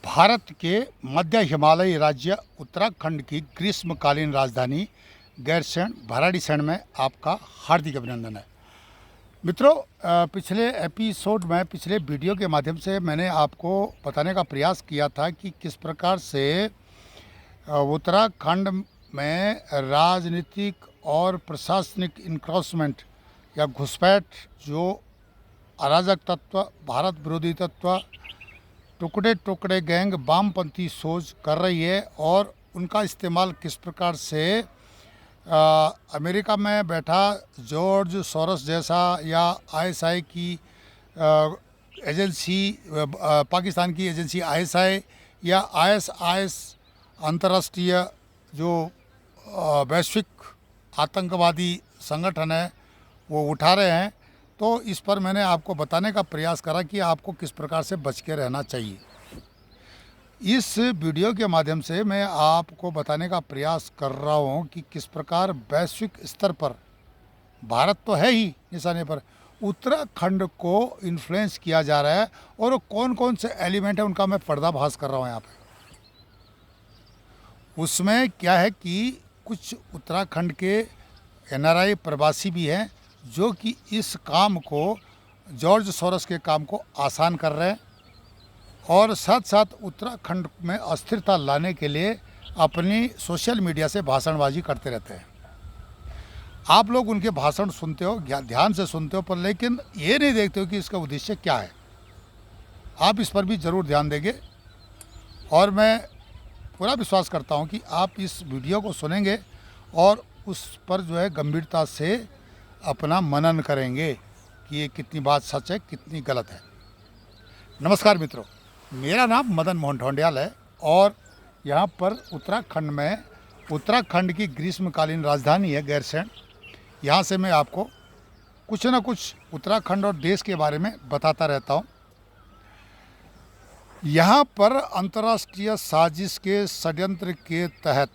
भारत के मध्य हिमालयी राज्य उत्तराखंड की ग्रीष्मकालीन राजधानी गैरसैंण भराड़ीसैंण में आपका हार्दिक अभिनंदन है। मित्रों, पिछले एपिसोड में पिछले वीडियो के माध्यम से मैंने आपको बताने का प्रयास किया था कि किस प्रकार से उत्तराखंड में राजनीतिक और प्रशासनिक इंक्रोचमेंट या घुसपैठ, जो अराजक तत्व, भारत विरोधी तत्व, टुकड़े टुकड़े गैंग, वामपंथी सोच कर रही है और उनका इस्तेमाल किस प्रकार से अमेरिका में बैठा जॉर्ज सोरोस जैसा या आईएसआई की एजेंसी, पाकिस्तान की एजेंसी आईएसआई या आईएसआईएस अंतर्राष्ट्रीय जो वैश्विक आतंकवादी संगठन है वो उठा रहे हैं। तो इस पर मैंने आपको बताने का प्रयास करा कि आपको किस प्रकार से बच के रहना चाहिए। इस वीडियो के माध्यम से मैं आपको बताने का प्रयास कर रहा हूँ कि किस प्रकार वैश्विक स्तर पर, भारत तो है ही निशाने पर, उत्तराखंड को इन्फ्लुएंस किया जा रहा है और कौन कौन से एलिमेंट है उनका मैं पर्दाफाश कर रहा हूँ यहाँ पे। उसमें क्या है कि कुछ उत्तराखंड के एनआरआई प्रवासी भी हैं जो कि इस काम को, जॉर्ज सोरोस के काम को आसान कर रहे हैं और साथ साथ उत्तराखंड में अस्थिरता लाने के लिए अपनी सोशल मीडिया से भाषणबाजी करते रहते हैं। आप लोग उनके भाषण सुनते हो, ध्यान से सुनते हो, पर लेकिन ये नहीं देखते हो कि इसका उद्देश्य क्या है। आप इस पर भी ज़रूर ध्यान देंगे और मैं पूरा विश्वास करता हूँ कि आप इस वीडियो को सुनेंगे और उस पर जो है गंभीरता से अपना मनन करेंगे कि ये कितनी बात सच है, कितनी गलत है। नमस्कार मित्रों, मेरा नाम मदन मोहन ढोंडियाल है और यहाँ पर उत्तराखंड में, उत्तराखंड की ग्रीष्मकालीन राजधानी है गैरसैंण। यहाँ से मैं आपको कुछ न कुछ उत्तराखंड और देश के बारे में बताता रहता हूँ। यहाँ पर अंतर्राष्ट्रीय साजिश के षड्यंत्र के तहत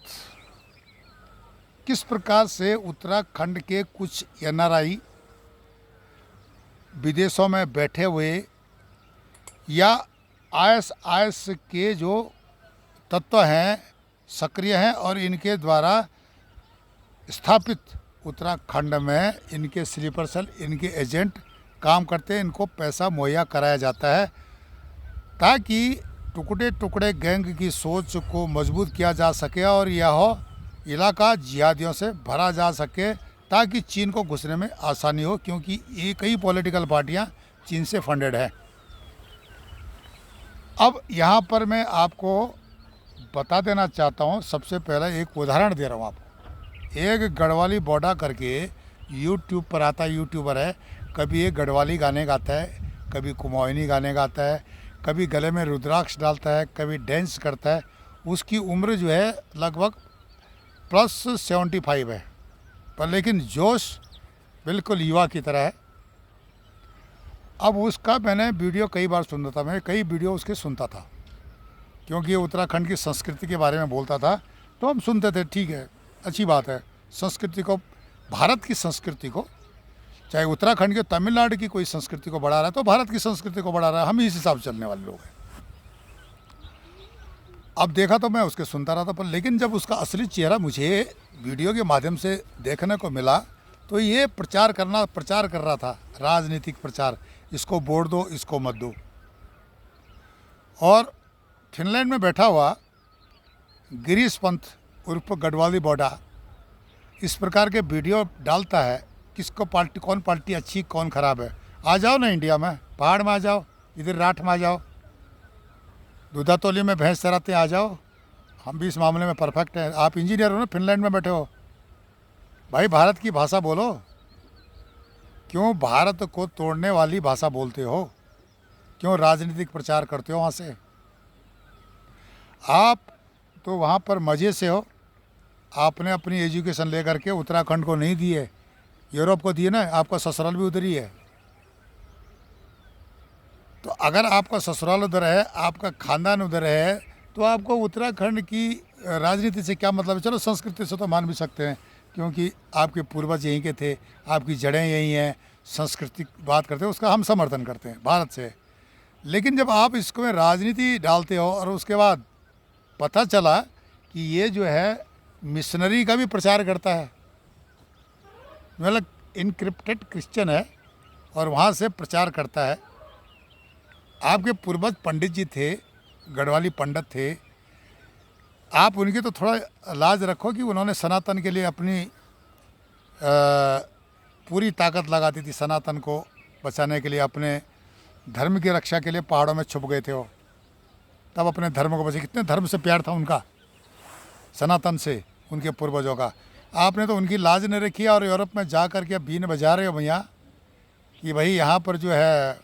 किस प्रकार से उत्तराखंड के कुछ एनआरआई विदेशों में बैठे हुए या आईएसआईएस के जो तत्व हैं सक्रिय हैं और इनके द्वारा स्थापित उत्तराखंड में इनके स्लीपर सेल, इनके एजेंट काम करते हैं। इनको पैसा मुहैया कराया जाता है ताकि टुकड़े टुकड़े गैंग की सोच को मजबूत किया जा सके और यह इलाका जिहादियों से भरा जा सके ताकि चीन को घुसने में आसानी हो, क्योंकि ये कई पॉलिटिकल पार्टियां चीन से फंडेड है। अब यहाँ पर मैं आपको बता देना चाहता हूँ, सबसे पहले एक उदाहरण दे रहा हूँ आपको। एक गढ़वाली बोडा करके यूट्यूब पर आता यूट्यूबर है, कभी एक गढ़वाली गाने गाता है, कभी कुमाऊनी गाने गाता है, कभी गले में रुद्राक्ष डालता है, कभी डांस करता है। उसकी उम्र जो है लगभग +75 है, पर लेकिन जोश बिल्कुल युवा की तरह है। अब उसका मैंने वीडियो कई बार सुनता था, मैं कई वीडियो उसके सुनता था, क्योंकि ये उत्तराखंड की संस्कृति के बारे में बोलता था तो हम सुनते थे। ठीक है, अच्छी बात है। संस्कृति को, भारत की संस्कृति को, चाहे उत्तराखंड के, तमिलनाडु की कोई संस्कृति को बढ़ा रहा है तो भारत की संस्कृति को बढ़ा रहा है। हम इस हिसाब से चलने वाले लोग हैं। अब देखा तो मैं उसके सुनता रहा था, पर लेकिन जब उसका असली चेहरा मुझे वीडियो के माध्यम से देखने को मिला तो ये प्रचार कर रहा था, राजनीतिक प्रचार, इसको वोट दो, इसको मत दो। और फिनलैंड में बैठा हुआ गिरीश पंत उर्फ गढ़वाली बोडा इस प्रकार के वीडियो डालता है। किसको पार्टी, कौन पार्टी अच्छी कौन ख़राब है? आ जाओ ना इंडिया में, पहाड़ में आ जाओ, इधर राठ में आ जाओ, दूधातोली में भैंस चराते आ जाओ, हम भी इस मामले में परफेक्ट हैं। आप इंजीनियर हो ना, फिनलैंड में बैठे हो, भाई भारत की भाषा बोलो। क्यों भारत को तोड़ने वाली भाषा बोलते हो? क्यों राजनीतिक प्रचार करते हो? वहाँ से आप तो वहाँ पर मज़े से हो। आपने अपनी एजुकेशन लेकर के उत्तराखंड को नहीं दी है, यूरोप को दिए ना, आपका ससुराल भी उधर ही है। तो अगर आपका ससुराल उधर है, आपका खानदान उधर है, तो आपको उत्तराखंड की राजनीति से क्या मतलब है? चलो संस्कृति से तो मान भी सकते हैं, क्योंकि आपके पूर्वज यहीं के थे, आपकी जड़ें यहीं हैं, संस्कृति बात करते हैं, उसका हम समर्थन करते हैं भारत से। लेकिन जब आप इसको में राजनीति डालते हो और उसके बाद पता चला कि ये जो है मिशनरी का भी प्रचार करता है, मतलब इनक्रिप्टेड क्रिश्चियन है और वहाँ से प्रचार करता है। आपके पूर्वज पंडित जी थे, गढ़वाली पंडित थे, आप उनकी तो थोड़ा लाज रखो कि उन्होंने सनातन के लिए अपनी पूरी ताकत लगा दी थी, सनातन को बचाने के लिए, अपने धर्म की रक्षा के लिए पहाड़ों में छुप गए थे वो, तब अपने धर्म को बचे। कितने धर्म से प्यार था उनका, सनातन से, उनके पूर्वजों का। आपने तो उनकी लाज नहीं रखी और यूरोप में जा कर के बीन बजा रहे हो भैया कि भाई यहाँ पर जो है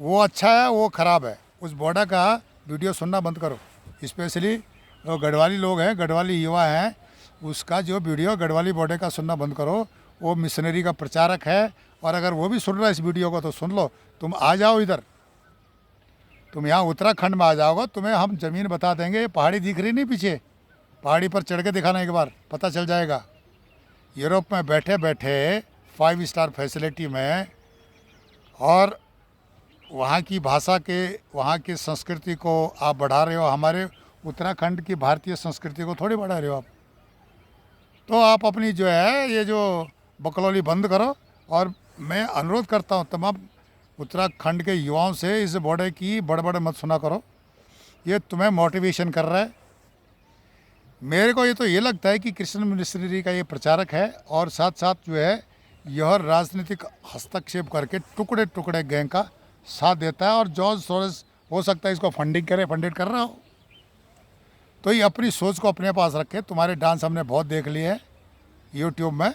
वो अच्छा है वो ख़राब है। उस बॉर्डर का वीडियो सुनना बंद करो, स्पेशली वो गढ़वाली लोग हैं, गढ़वाली युवा हैं, उसका जो वीडियो गढ़वाली बॉर्डर का सुनना बंद करो। वो मिशनरी का प्रचारक है और अगर वो भी सुन रहा है इस वीडियो को तो सुन लो। तुम आ जाओ इधर, तुम यहाँ उत्तराखंड में आ जाओगे, तुम्हें हम ज़मीन बता देंगे। ये पहाड़ी दिख रही नहीं पीछे, पहाड़ी पर चढ़ के दिखाना, एक बार पता चल जाएगा। यूरोप में बैठे बैठे 5 स्टार फैसिलिटी में और वहाँ की भाषा के, वहाँ की संस्कृति को आप बढ़ा रहे हो। हमारे उत्तराखंड की भारतीय संस्कृति को थोड़ी बढ़ा रहे हो आप। तो आप अपनी जो है ये जो बकलौली बंद करो। और मैं अनुरोध करता हूँ तमाम उत्तराखंड के युवाओं से, इस बॉर्डर की बड़बड़ मत सुना करो, ये तुम्हें मोटिवेशन कर रहा है। मेरे को ये लगता है कि क्रिश्चियन मिशनरी का ये प्रचारक है और साथ साथ जो है यह राजनीतिक हस्तक्षेप करके टुकड़े टुकड़े गैंग का साथ देता है। और जॉर्ज सोरोस हो सकता है इसको फंडिंग कर रहा हो। तो ये अपनी सोच को अपने पास रखे। तुम्हारे डांस हमने बहुत देख लिए हैं यूट्यूब में।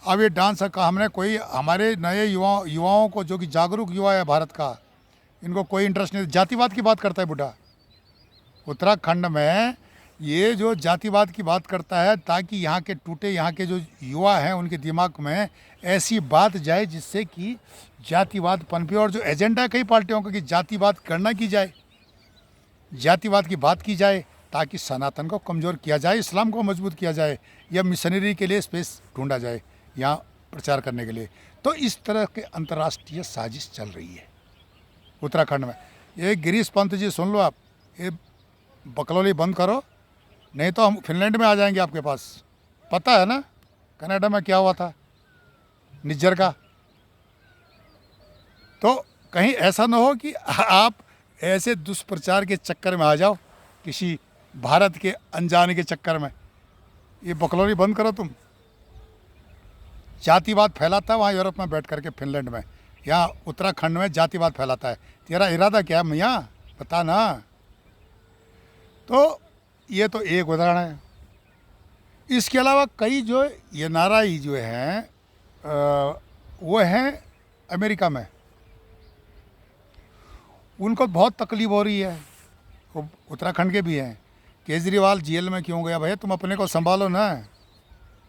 अब ये डांस का हमने कोई, हमारे नए युवाओं को, जो कि जागरूक युवा है भारत का, इनको कोई इंटरेस्ट नहीं। जातिवाद की बात करता है बुढ़ा उत्तराखंड में, ये जो जातिवाद की बात करता है ताकि यहाँ के टूटे, यहाँ के जो युवा हैं उनके दिमाग में ऐसी बात जाए जिससे कि जातिवाद पनपे। और जो एजेंडा है कई पार्टियों का कि जातिवाद करना की जाए, जातिवाद की बात की जाए ताकि सनातन को कमज़ोर किया जाए, इस्लाम को मजबूत किया जाए, या मिशनरी के लिए स्पेस ढूंढा जाए यहाँ प्रचार करने के लिए। तो इस तरह के अंतर्राष्ट्रीय साजिश चल रही है उत्तराखंड में। ये गिरीश पंत जी सुन लो आप, ये बकलौली बंद करो, नहीं तो हम फिनलैंड में आ जाएंगे आपके पास। पता है ना कनाडा में क्या हुआ था निज्जर का। तो कहीं ऐसा ना हो कि आप ऐसे दुष्प्रचार के चक्कर में आ जाओ, किसी भारत के अनजाने के चक्कर में। ये बकलौली बंद करो तुम। जातिवाद फैलाता है वहाँ यूरोप में बैठ करके, फिनलैंड में, यहाँ उत्तराखंड में जातिवाद फैलाता है। तेरा इरादा क्या है मियाँ, बता ना। तो ये तो एक उदाहरण है। इसके अलावा कई जो ये नाराई जो हैं वो हैं अमेरिका में, उनको बहुत तकलीफ हो रही है। वो उत्तराखंड के भी हैं। केजरीवाल जेल में क्यों गया? भैया तुम अपने को संभालो ना।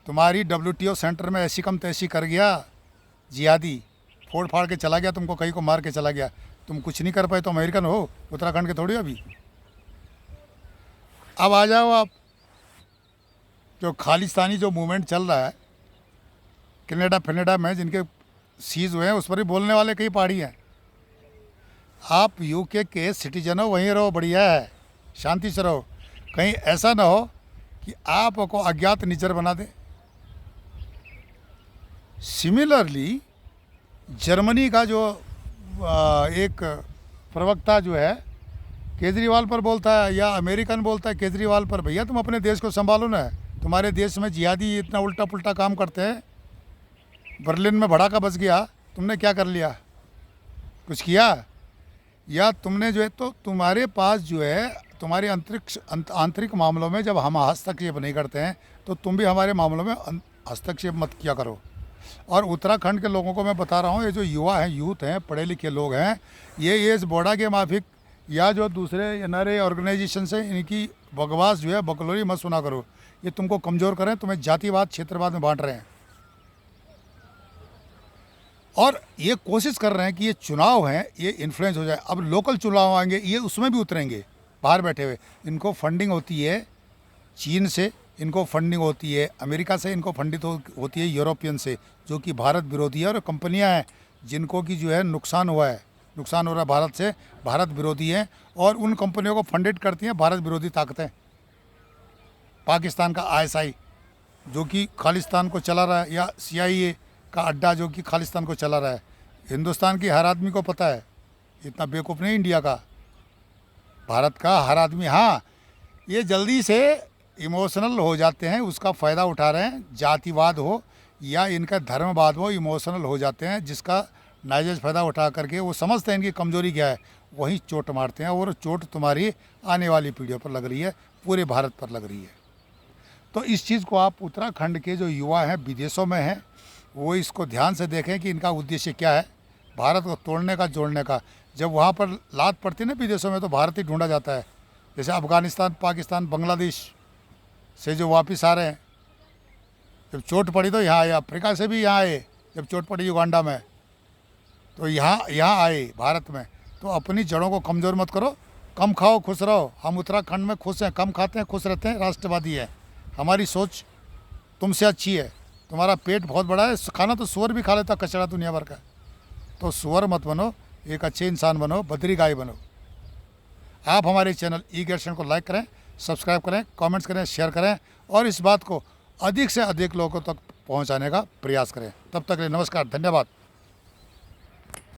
तुम्हारी WTO सेंटर में ऐसी कम तैसी कर गया जिहादी, फोड़ फाड़ के चला गया, तुमको कहीं को मार के चला गया, तुम कुछ नहीं कर पाए तो अमेरिकन हो, उत्तराखंड के थोड़ी अभी। अब आ जाओ आप, जो खालिस्तानी जो मूवमेंट चल रहा है कनाडा में, जिनके सीज हुए हैं, उस पर भी बोलने वाले कई पहाड़ी हैं। आप UK के सिटीजन हो, वहीं रहो, बढ़िया है, शांति से रहो। कहीं ऐसा ना हो कि आपको अज्ञात निज्जर बना दे। सिमिलरली जर्मनी का जो एक प्रवक्ता जो है केजरीवाल पर बोलता है, या अमेरिकन बोलता है केजरीवाल पर, भैया तुम अपने देश को संभालो ना। तुम्हारे देश में जिहादी इतना उल्टा पुल्टा काम करते हैं। बर्लिन में भड़ाका बच गया, तुमने क्या कर लिया? कुछ किया? या तुमने जो है, तो तुम्हारे पास जो है, तुम्हारे आंतरिक मामलों में जब हम हस्तक्षेप नहीं करते हैं तो तुम भी हमारे मामलों में हस्तक्षेप मत किया करो। और उत्तराखंड के लोगों को मैं बता रहा हूँ, ये जो युवा हैं, यूथ हैं, पढ़े लिखे लोग हैं, ये इस बोडा के माफिक या जो दूसरे NRA ऑर्गेनाइजेशन से इनकी बकवास जो है, बकलोरी मत सुना करो। ये तुमको कमज़ोर करें, तुम्हें जातिवाद क्षेत्रवाद में बांट रहे हैं। और ये कोशिश कर रहे हैं कि ये चुनाव हैं, ये इन्फ्लुएंस हो जाए। अब लोकल चुनाव आएंगे, ये उसमें भी उतरेंगे बाहर बैठे हुए। इनको फंडिंग होती है चीन से, इनको फंडिंग होती है अमेरिका से, इनको फंडिंग होती है यूरोपियन से, जो कि भारत विरोधी है। और कंपनियां हैं जिनको कि जो है नुकसान हुआ है नुकसान हो रहा है भारत से। भारत विरोधी हैं और उन कंपनियों को फंडेड करती हैं भारत विरोधी ताकतें। पाकिस्तान का आईएसआई जो कि खालिस्तान को चला रहा है, या सीआईए का अड्डा जो कि खालिस्तान को चला रहा है। हिंदुस्तान की हर आदमी को पता है, इतना बेवकूफ़ नहीं इंडिया का, भारत का हर आदमी। हाँ, ये जल्दी से इमोशनल हो जाते हैं, उसका फ़ायदा उठा रहे हैं। जातिवाद हो या इनका धर्मवाद हो, इमोशनल हो जाते हैं, जिसका नाजायज़ फ़ायदा उठा करके वो समझते हैं इनकी कमज़ोरी क्या है, वही चोट मारते हैं। और चोट तुम्हारी आने वाली पीढ़ियों पर लग रही है, पूरे भारत पर लग रही है। तो इस चीज़ को आप उत्तराखंड के जो युवा हैं, विदेशों में हैं, वो इसको ध्यान से देखें कि इनका उद्देश्य क्या है, भारत को तोड़ने का, जोड़ने का। जब वहाँ पर लात पड़ती है ना विदेशों में, तो भारत ही ढूंढा जाता है। जैसे अफ़गानिस्तान, पाकिस्तान, बांग्लादेश से जो वापस आ रहे हैं, जब चोट पड़ी तो यहाँ आए। अफ्रीका से भी यहाँ आए, जब चोट पड़ी युगांडा में, तो यहाँ आए भारत में। तो अपनी जड़ों को कमज़ोर मत करो, कम खाओ, खुश रहो। हम उत्तराखंड में खुश हैं, कम खाते हैं, खुश रहते हैं, राष्ट्रवादी हैं। हमारी सोच तुमसे अच्छी है। तुम्हारा पेट बहुत बड़ा है, खाना तो सुअर भी खा लेता, कचरा दुनिया भर का। तो सुअर मत बनो, एक अच्छे इंसान बनो, बद्री गाय बनो। आप हमारे चैनल ई दर्शन को लाइक करें, सब्सक्राइब करें, कमेंट्स करें, शेयर करें और इस बात को अधिक से अधिक लोगों तक पहुंचाने का प्रयास करें। तब तक के लिए नमस्कार, धन्यवाद।